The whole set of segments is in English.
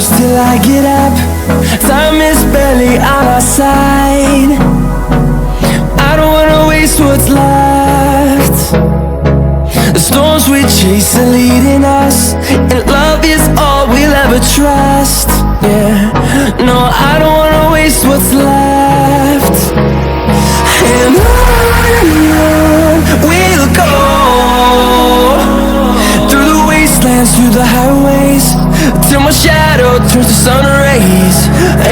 close till I get up. Time is barely on our side. I don't wanna waste what's left. The storms we chase are leading us, and love is all we'll ever trust. Yeah, no, I don't wanna waste what's left. And on we'll go, through the wastelands, through the highways, till my shadow turns to sun rays.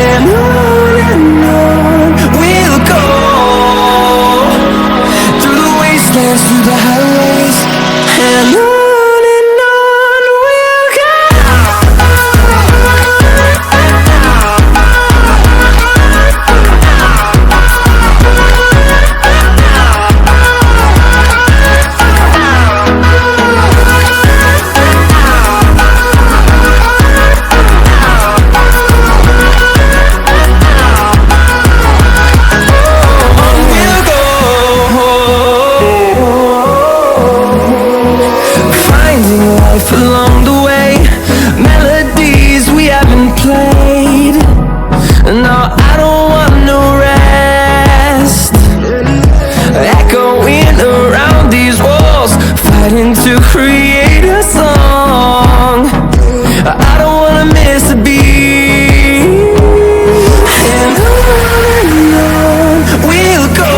And on we'll go, through the wastelands, through the highways, and on we'll go. Along the way, melodies we haven't played. No, I don't want no rest. Echoing around these walls, fighting to create a song. I don't wanna miss a beat. And on we'll go,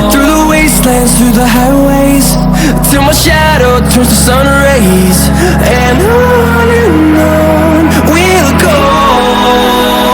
through the wastelands, through the highways, till my shadow turns to sun